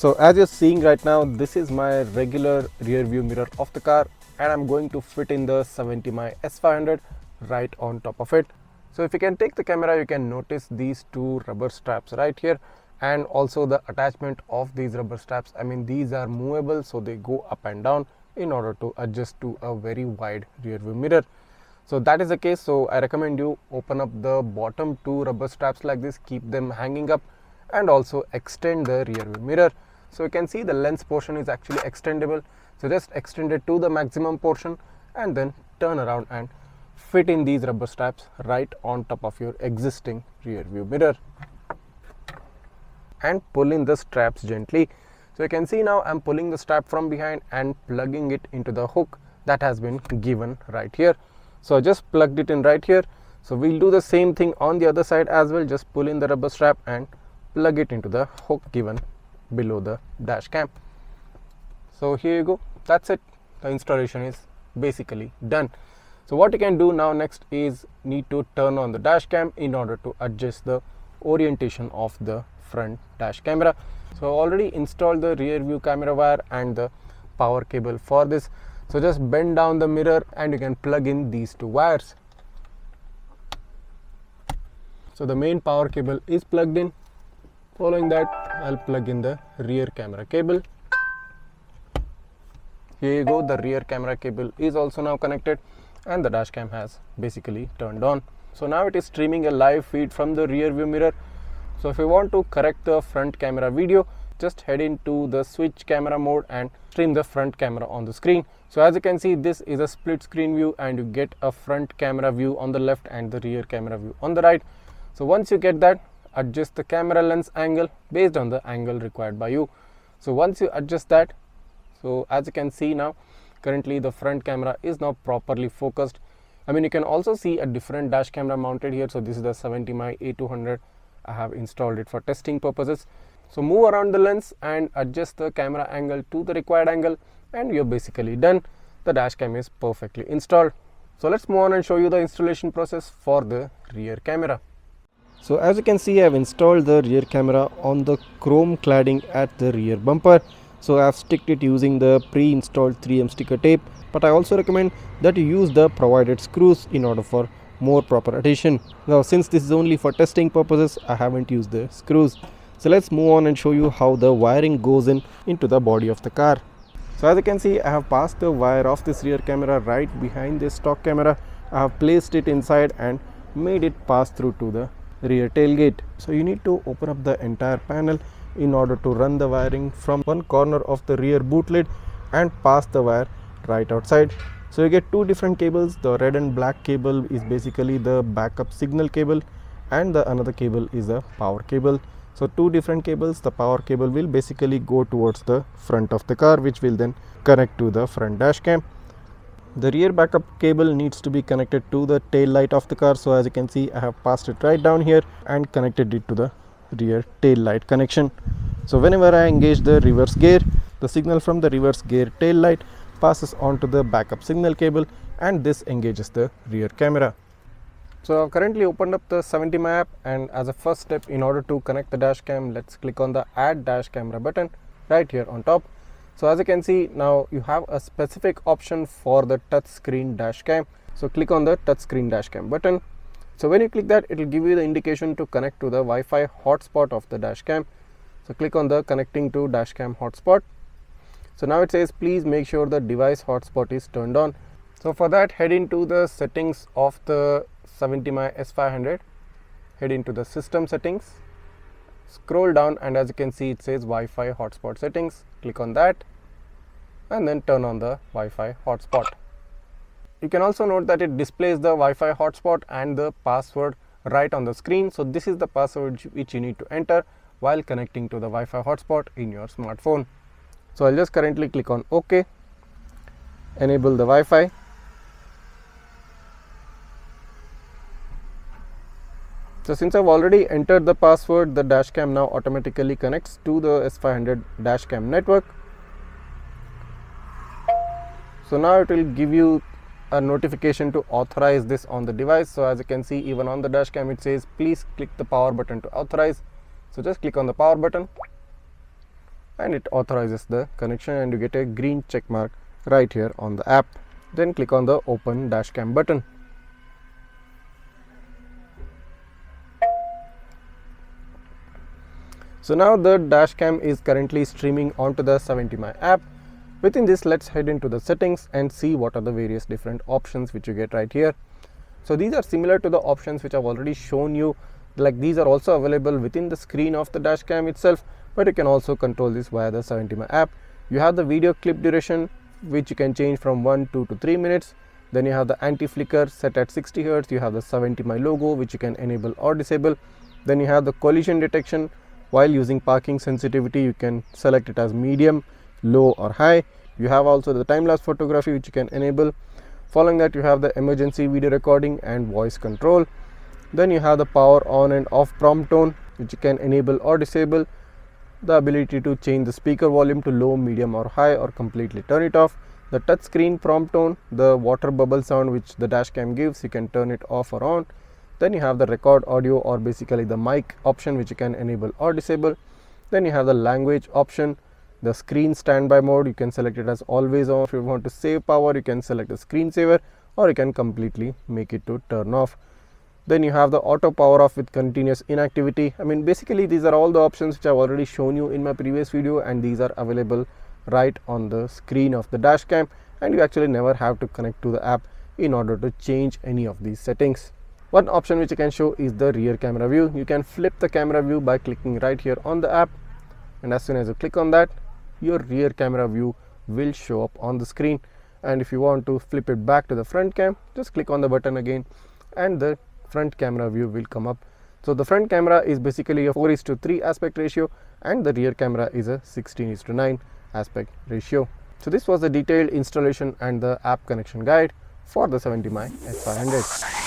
So as you're seeing right now, this is my regular rear view mirror of the car, and I'm going to fit in the 70mai S500 right on top of it. So if you can take the camera, you can notice these two rubber straps right here, and also the attachment of these rubber straps. I mean, these are movable, so they go up and down in order to adjust to a very wide rear view mirror. So that is the case. So I recommend you open up the bottom two rubber straps like this, keep them hanging up, and also extend the rear view mirror. So you can see the lens portion is actually extendable. So just extend it to the maximum portion and then turn around and fit in these rubber straps right on top of your existing rear view mirror, and pull in the straps gently. So you can see now I'm pulling the strap from behind and plugging it into the hook that has been given right here. So I just plugged it in right here. So we'll do the same thing on the other side as well. Just pull in the rubber strap and plug it into the hook given below the dash cam. So here you go, that's it. The installation is basically done. So what you can do now next is need to turn on the dash cam in order to adjust the orientation of the front dash camera. So I already installed the rear view camera wire and the power cable for this. So just bend down the mirror and you can plug in these two wires. So the main power cable is plugged in. Following that, I'll plug in the rear camera cable. Here you go, the rear camera cable is also now connected, and the dash cam has basically turned on. So now it is streaming a live feed from the rear view mirror. So if you want to correct the front camera video, just head into the switch camera mode and stream the front camera on the screen. So as you can see, this is a split screen view, and you get a front camera view on the left and the rear camera view on the right. So once you get that, adjust the camera lens angle based on the angle required by you. So once you adjust that, so as you can see now, currently the front camera is now properly focused. I mean, you can also see a different dash camera mounted here. So this is the 70mai A200. I have installed it for testing purposes. So move around the lens and adjust the camera angle to the required angle, and you're basically done. The dash cam is perfectly installed. So let's move on and show you the installation process for the rear camera. So as you can see, I have installed the rear camera on the chrome cladding at the rear bumper. So I have sticked it using the pre-installed 3M sticker tape, but I also recommend that you use the provided screws in order for more proper adhesion. Now since this is only for testing purposes, I haven't used the screws. So let's move on and show you how the wiring goes into the body of the car. So as you can see, I have passed the wire of this rear camera right behind this stock camera. I have placed it inside and made it pass through to the rear tailgate. So you need to open up the entire panel in order to run the wiring from one corner of the rear boot lid and pass the wire right outside. So you get two different cables. The red and black cable is basically the backup signal cable, and the another cable is a power cable. So two different cables. The power cable will basically go towards the front of the car, which will then connect to the front dash cam. The rear backup cable needs to be connected to the tail light of the car. So as you can see, I have passed it right down here and connected it to the rear tail light connection. So whenever I engage the reverse gear, the signal from the reverse gear tail light passes on to the backup signal cable, and this engages the rear camera. So I've currently opened up the 70mai app, and as a first step, in order to connect the dash cam, let's click on the add dash camera button right here on top. So as you can see, now you have a specific option for the touch screen dash cam. So click on the touch screen dash cam button. So when you click that, it will give you the indication to connect to the Wi-Fi hotspot of the dash cam. So click on the connecting to dash cam hotspot. So now it says please make sure the device hotspot is turned on. So for that, head into the settings of the 70mai S500. Head into the system settings. Scroll down, and as you can see, it says Wi-Fi hotspot settings. Click on that and then turn on the Wi-Fi hotspot. You can also note that it displays the Wi-Fi hotspot and the password right on the screen. So this is the password which you need to enter while connecting to the Wi-Fi hotspot in your smartphone. So I'll just currently click on OK, enable the Wi-Fi. So since I've already entered the password, the dashcam now automatically connects to the S500 dashcam network. So now it will give you a notification to authorize this on the device. So as you can see, even on the dashcam it says please click the power button to authorize. So just click on the power button. and it authorizes the connection, and you get a green check mark right here on the app. Then click on the open dashcam button. So now the dashcam is currently streaming onto the 70mai app. Within this, let's head into the settings and see what are the various different options which you get right here. So these are similar to the options which I've already shown you. Like these are also available within the screen of the dashcam itself, but you can also control this via the 70mai app. You have the video clip duration, which you can change from 1, 2 to 3 minutes. Then you have the anti-flicker set at 60 Hz. You have the 70mai logo, which you can enable or disable. Then you have the collision detection. While using parking sensitivity, you can select it as medium, low or high. You have also the time-lapse photography, which you can enable. Following that, you have the emergency video recording and voice control. Then you have the power on and off prompt tone, which you can enable or disable. The ability to change the speaker volume to low, medium or high, or completely turn it off. The touch screen prompt tone, the water bubble sound which the dashcam gives, you can turn it off or on. Then you have the record audio, or basically the mic option, which you can enable or disable. Then you have the language option, the screen standby mode, you can select it as always on. If you want to save power, you can select the screensaver, or you can completely make it to turn off. Then you have the auto power off with continuous inactivity. I mean, basically these are all the options which I've already shown you in my previous video, and these are available right on the screen of the dashcam, and you actually never have to connect to the app in order to change any of these settings. One option which I can show is the rear camera view. You can flip the camera view by clicking right here on the app, and as soon as you click on that, your rear camera view will show up on the screen. And if you want to flip it back to the front cam, just click on the button again and the front camera view will come up. So the front camera is basically a 4:3 aspect ratio, and the rear camera is a 16:9 aspect ratio. So this was the detailed installation and the app connection guide for the 70mai S500.